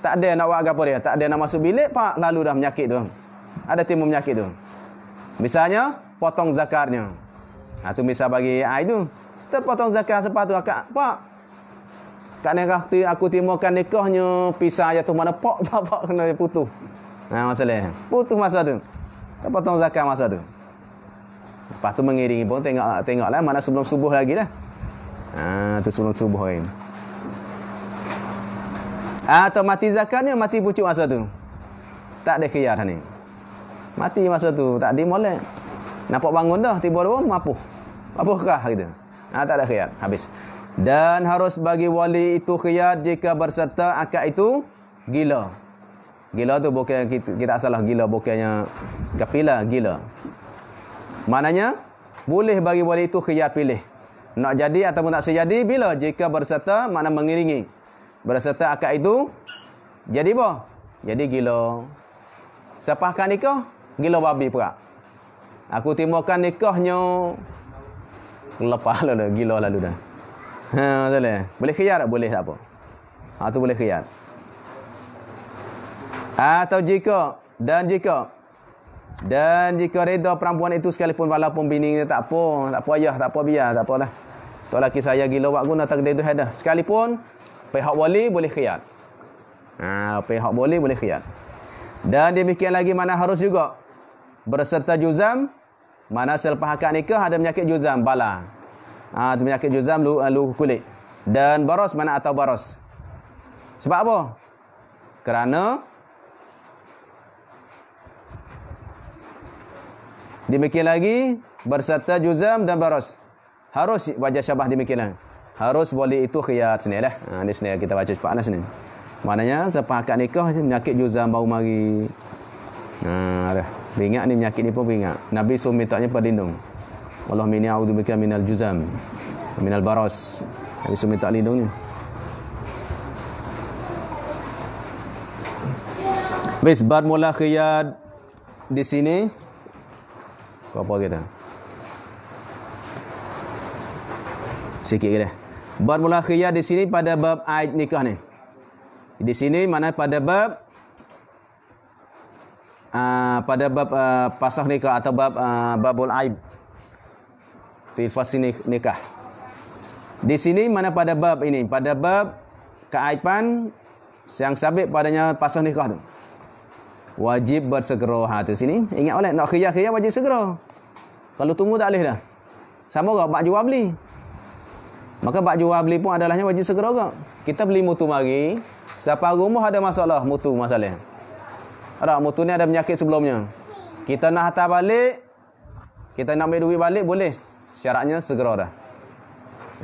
Tak ada nak buat apa dia, tak ada nak masuk bilik pak lalu dah penyakit tu. Ada timbul penyakit tu. Misalnya potong zakarnya. Tu misal bagi ai tu. Terpotong zakat selepas tu akad pak. Kat nikah aku timbulkan nikahnya pisah jatuh mana pak kena putus. Masalah. Putus masa tu. Terpotong zakat masa tu. Lepas tu mengiringi pun tengoklah mana sebelum subuh lagi dah. Tu sebelum subuh lagi. Atau mati zakatnya, mati pucuk masa tu. Tak ada khiyar ni. Mati masa tu, tak dimolek. Nampak bangun dah, tiba-tiba mapuh. Apakah gitu? Tak ada khiyar. Habis. Dan harus bagi wali itu khiyar jika berserta akad itu gila. Gila tu bukan kita salah, gila bukannya kafilah, gila. Maknanya boleh bagi wali itu khiyar pilih. Nak jadi ataupun tak sejadi bila jika berserta makna mengiringi. Berserta akad itu jadi apa? Jadi gila. Siapa akad nikah? Gila babi pula. Aku timbulkan nikahnya lepas lalu, gila lalu dah. Betul tak? Boleh khiyar tak? Boleh tak apa. Tu boleh khiyar. Atau jika reda perempuan itu sekalipun walaupun bini dia tak apa ayah, tak apa biar, tak apalah. Tok laki saya gila buat guna takdir tu hadah. Sekalipun pihak wali boleh khiyar. Pihak wali boleh khiyar. Dan demikian lagi mana harus juga berserta juzam, mana selepas akad nikah ada penyakit juzam bala. Tu penyakit juzam lu kulit. Dan baros mana atau baros. Sebab apa? Kerana demikian lagi berserta juzam dan baros. Harus wajah syabah demikianlah. Harus wali itu khiyar sini dah. Ni sini kita baca cepatlah sini. Maknanya selepas akad nikah penyakit juzam baru mari. Dah. Beringat ni penyakit ni pun beringat. Nabi suruh mintanya perlindung. Allahumma inni a'udzubika minal juzam, minal baros. Nabi suruh minta lindung ni. Baik, bermula khiyar di sini. Apa kita? Sikit ke dah. Bermula khiyar di sini pada bab aid nikah ni. Di sini mana pada bab pasah nikah atau babul aib fi fasl nikah. Di sini mana pada bab ini, pada bab keaiban yang sabit padanya pasah nikah tu. Wajib bersegera. Tu sini ingat oleh nak khiyar wajib segera. Kalau tunggu tak boleh dah. Sama ke bak jual beli. Maka bak jual beli pun adalahnya wajib segera ke. Kita beli mutu mari, siapa rumah ada masalah mutu masalah. Ada mutu ni ada penyakit sebelumnya. Kita nak hantar balik, kita nak ambil duit balik boleh. Syaratnya segera dah.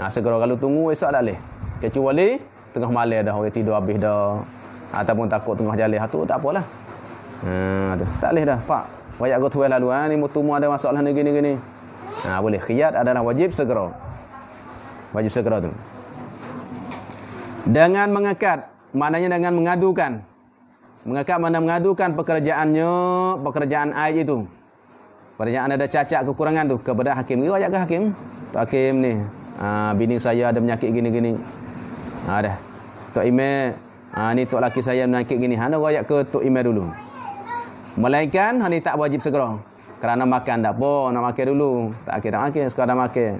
Segera, kalau tunggu esok tak boleh. Kecuali tengah malam dah orang tidur habis dah ataupun takut tengah jalan tu tak apalah. Tak boleh dah, Pak. Wayak go tuai lalu ni mutu mu ada masalah ni gini. Boleh. Khiyar adalah wajib segera. Wajib segera tu. Dengan mengakad, maknanya dengan mengadukan. Mengakad mana mengadukan pekerjaan aid itu. Pekerjaan ada cacat kekurangan tu kepada hakim. Dia wayak ke hakim? Hakim ni, bini saya ada penyakit gini-gini. Dah. Tok Imam, ni tok laki saya penyakit gini. Hana wayak ke tok Imam dulu. Melainkan ni tak wajib segera. Kerana makan tak apa, nak makan dulu. Tak makan, sekadar makan.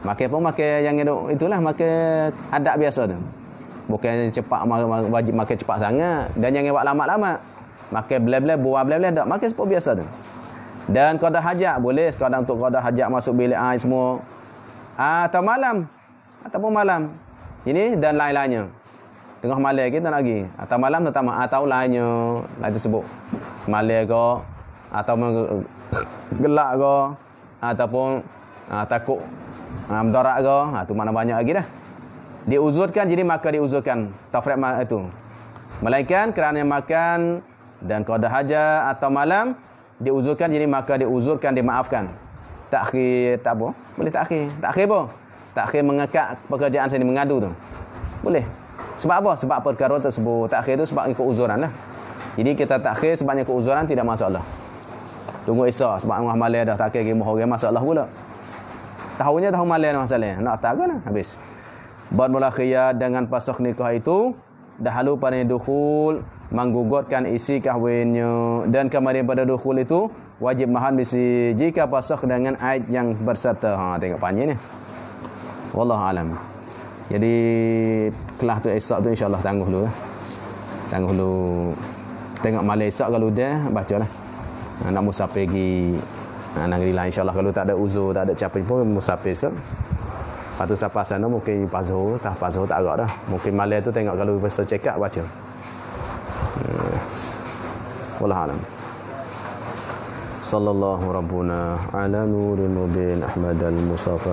Makan pun makan yang itulah, makan adab biasa tu. Bukan cepat wajib makan cepat sangat. Dan jangan buat lama-lama. Makan bleh-bleh, buah bleh-bleh tak. Makan seperti biasa tu. Dan qada hajat boleh sekadar untuk qada hajat masuk bilik air semua. Atau malam. Ataupun malam. Ini dan lain-lainnya. Tengah malam kita nak pergi. Atau malam atau lainnya. Lain tersebut. Malam ke. Atau gelak ke. Ataupun takut mendarat ke. Tu mana banyak lagi dah. Diuzurkan, jadi maka diuzurkan. Tafriq itu. Melainkan kerana makan dan qada hajat atau malam. Diuzurkan, jadi maka diuzurkan, dimaafkan. Takhir, tak apa. Boleh takhir. Takhir apa? Takhir mengakad pekerjaan sini, mengadu tu. Boleh. Sebab apa? Sebab perkara tersebut. Takhir tu sebab ikut uzuran lah. Jadi kita takhir sebabnya ikut uzuran, tidak masalah. Tunggu esok sebab tengah malam dah takhir ke orang masalah pula. Tahunya tahu malam masalah. Nak tak kan? Habis. Bermula khiyar dengan pasakh nikah itu dahulu pada dukhul menggugurkan isi kahwinnya, dan kembali pada dukhul itu wajib mahar misi jika pasakh dengan aid yang berserta. Tengok panjang ni. Wallahu alam. Jadi kelas tu esok tu insya-Allah tangguh dulu. Tangguh dulu. Tengok malam esok kalau dah bacalah. Nak musafir pergi negeri lain insya-Allah, kalau tak ada uzur, tak ada capek pun musafir esok. Lepas tu sampai sana mungkin pazuh tak agak dah. Mungkin malam tu tengok kalau pasal check up baca. Wallahu alam. sallallahu rabbuna ala nuril mubin Ahmad al-Mustafa